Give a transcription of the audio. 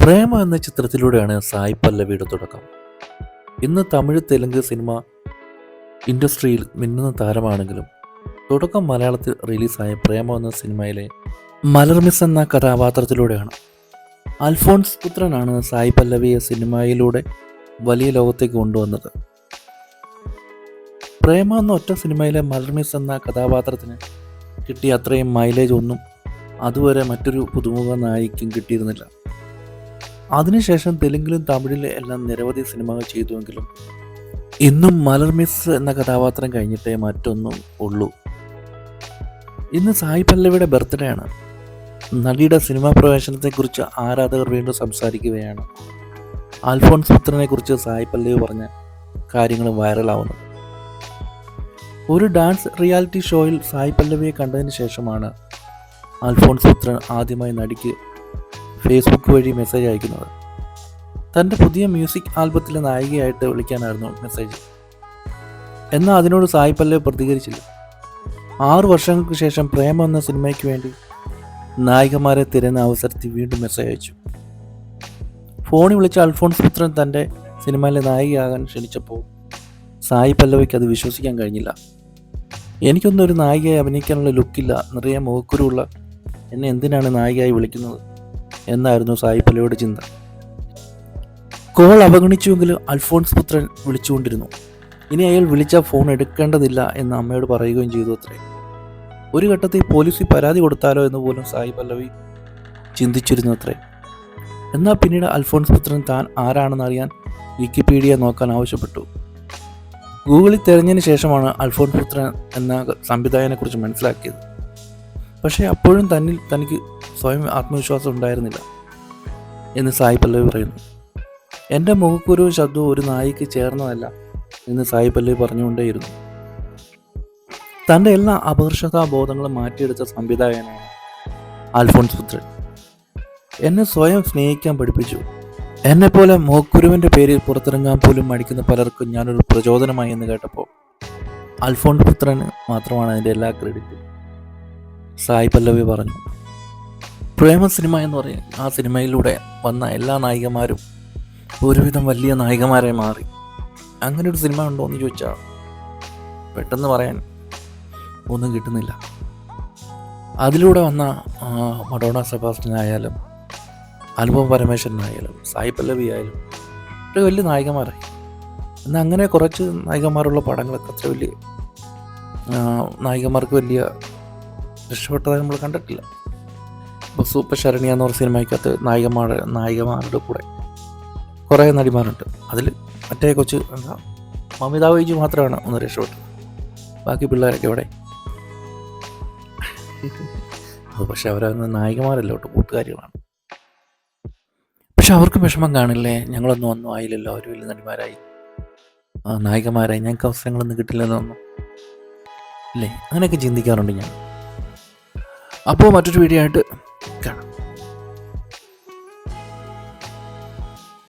പ്രേമ എന്ന ചിത്രത്തിലൂടെയാണ് സായ് പല്ലവിയുടെ തുടക്കം. ഇന്ന് തമിഴ് തെലുങ്ക് സിനിമ ഇൻഡസ്ട്രിയിൽ മിന്നുന്ന താരമാണെങ്കിലും തുടക്കം മലയാളത്തിൽ റിലീസായ പ്രേമ എന്ന സിനിമയിലെ മലർമിസ് എന്ന കഥാപാത്രത്തിലൂടെയാണ്. അൽഫോൺസ് പുത്രനാണ് സായ് പല്ലവിയെ സിനിമയിലൂടെ വലിയ ലോകത്തേക്ക് കൊണ്ടുവന്നത്. പ്രേമ എന്ന ഒറ്റ സിനിമയിലെ മലർമിസ് എന്ന കഥാപാത്രത്തിന് കിട്ടിയ അത്രയും മൈലേജ് ഒന്നും അതുവരെ മറ്റൊരു പുതുമുഖ നായികയ്ക്കും കിട്ടിയിരുന്നില്ല. അതിനുശേഷം തെലുങ്കിലും തമിഴിലും എല്ലാം നിരവധി സിനിമകൾ ചെയ്തുവെങ്കിലും ഇന്നും മലർമിസ് എന്ന കഥാപാത്രം കഴിഞ്ഞിട്ടേ മറ്റൊന്നും ഉള്ളൂ. ഇന്ന് സായ് പല്ലവിയുടെ ബർത്ത്ഡേ ആണ്. നടിയുടെ സിനിമാ പ്രവേശനത്തെക്കുറിച്ച് ആരാധകർ വീണ്ടും സംസാരിക്കുകയാണ്. അൽഫോൺസ് പുത്രനെ കുറിച്ച് സായ് പല്ലവി പറഞ്ഞ കാര്യങ്ങൾ വൈറലാവുന്നത്. ഒരു ഡാൻസ് റിയാലിറ്റി ഷോയിൽ സായ് പല്ലവിയെ കണ്ടതിന് ശേഷമാണ് അൽഫോൺസ് പുത്രൻ ആദ്യമായി നടിക്ക് ഫേസ്ബുക്ക് വഴി മെസ്സേജ് അയക്കുന്നത്. തൻ്റെ പുതിയ മ്യൂസിക് ആൽബത്തിലെ നായികയായിട്ട് വിളിക്കാനായിരുന്നു മെസ്സേജ്. എന്നാൽ അതിനോട് സായ് പല്ലവി പ്രതികരിച്ചില്ല. 6 വർഷങ്ങൾക്ക് ശേഷം പ്രേമ എന്ന സിനിമയ്ക്ക് വേണ്ടി നായികമാരെ തിരയുന്ന അവസരത്തിൽ വീണ്ടും മെസ്സേജ് അയച്ചു. ഫോണിൽ വിളിച്ച അൽഫോൺസ് പുത്രൻ തൻ്റെ സിനിമയിലെ നായികയാകാൻ ക്ഷണിച്ചപ്പോൾ സായ് പല്ലവിക്ക് അത് വിശ്വസിക്കാൻ കഴിഞ്ഞില്ല. എനിക്കൊന്നും ഒരു നായികയായി അഭിനയിക്കാനുള്ള ലുക്കില്ല, നിറയെ മുഖക്കുരുള്ള എന്നെ എന്തിനാണ് നായികയായി വിളിക്കുന്നത് എന്നായിരുന്നു സായ് പല്ലവിയുടെ ചിന്ത. കോൾ അവഗണിച്ചുവെങ്കിലും അൽഫോൺസ് പുത്രൻ വിളിച്ചുകൊണ്ടിരുന്നു. ഇനി അയാൾ വിളിച്ചാൽ ഫോൺ എടുക്കേണ്ടതില്ല എന്ന് അമ്മയോട് പറയുകയും ചെയ്തു അത്രേ. ഒരു ഘട്ടത്തിൽ പോലീസിൽ പരാതി കൊടുത്താലോ എന്ന് പോലും സായ് പല്ലവി ചിന്തിച്ചിരുന്നു അത്രേ. എന്നാൽ പിന്നീട് അൽഫോൺസ് പുത്രൻ താൻ ആരാണെന്ന് അറിയാൻ വിക്കിപീഡിയ നോക്കാൻ ആവശ്യപ്പെട്ടു. ഗൂഗിളിൽ തിരഞ്ഞതിന് ശേഷമാണ് അൽഫോൺസ് പുത്രൻ എന്ന സംവിധായകനെക്കുറിച്ച് മനസ്സിലാക്കിയത്. പക്ഷേ അപ്പോഴും തനിക്ക് സ്വയം ആത്മവിശ്വാസം ഉണ്ടായിരുന്നില്ല എന്ന് സായ് പല്ലവി പറയുന്നു. എൻ്റെ മുഖക്കുരുവും ശബ്ദവും ഒരു നായിക്ക് ചേർന്നതല്ല എന്ന് സായ് പല്ലവി പറഞ്ഞുകൊണ്ടേയിരുന്നു. തൻ്റെ എല്ലാ അപകർഷതാബോധങ്ങളും മാറ്റിയെടുത്ത സംവിധായകനാണ് അൽഫോൺസ് പുത്രൻ. എന്നെ സ്വയം സ്നേഹിക്കാൻ പഠിപ്പിച്ചു. എന്നെപ്പോലെ മുഖക്കുരുവിൻ്റെ പേരിൽ പുറത്തിറങ്ങാൻ പോലും മടിക്കുന്ന പലർക്കും ഞാനൊരു പ്രചോദനമായി എന്ന് കേട്ടപ്പോൾ അൽഫോൺസ് പുത്രന് മാത്രമാണ് അതിൻ്റെ എല്ലാ ക്രെഡിറ്റും സായ് പല്ലവി പറഞ്ഞു. പ്രേമ സിനിമ എന്ന് പറയും ആ സിനിമയിലൂടെ വന്ന എല്ലാ നായികമാരും ഒരുവിധം വലിയ നായികമാരായി മാറി. അങ്ങനെ ഒരു സിനിമ ഉണ്ടോ എന്ന് ചോദിച്ചാൽ പെട്ടെന്ന് പറയാൻ ഒന്നും കിട്ടുന്നില്ല. അതിലൂടെ വന്ന മഡോണ സെബാസ്റ്റ്യൻ ആയാലും അനുപം പരമേശ്വരനായാലും സായ് പല്ലവി ആയാലും ഒരു വലിയ നായികമാരായി. എന്നാൽ അങ്ങനെ കുറച്ച് നായികമാരുള്ള പടങ്ങളൊക്കെ അത്ര വലിയ നായികമാർക്ക് വലിയ രക്ഷപ്പെട്ടതായി നമ്മൾ കണ്ടിട്ടില്ല. ഇപ്പോൾ സൂപ്പർ ശരണ്യ എന്ന് പറഞ്ഞ സിനിമയ്ക്കകത്ത് നായികമാരുടെ കൂടെ കുറേ നടിമാരുണ്ട്. അതിൽ മറ്റേ കൊച്ച് മമിത ബൈജു മാത്രമാണ് ഒന്ന് രക്ഷപ്പെട്ടത്. ബാക്കി പിള്ളേരൊക്കെ എവിടെ? അത് പക്ഷെ അവരൊന്ന് നായികമാരല്ല കേട്ടോ, കൂട്ടുകാരികളാണ്. പക്ഷെ അവർക്ക് വിഷമം കാണില്ലേ, ഒന്നും ആയില്ലല്ലോ, അവർ വലിയ നടിമാരായി നായികമാരായി, ഞങ്ങൾക്ക് അവസരങ്ങളൊന്നും കിട്ടില്ലെന്നൊന്നും ഇല്ലേ? അങ്ങനെയൊക്കെ ചിന്തിക്കാറുണ്ട് ഞാൻ. അപ്പോൾ മറ്റൊരു വീഡിയോ ആയിട്ട്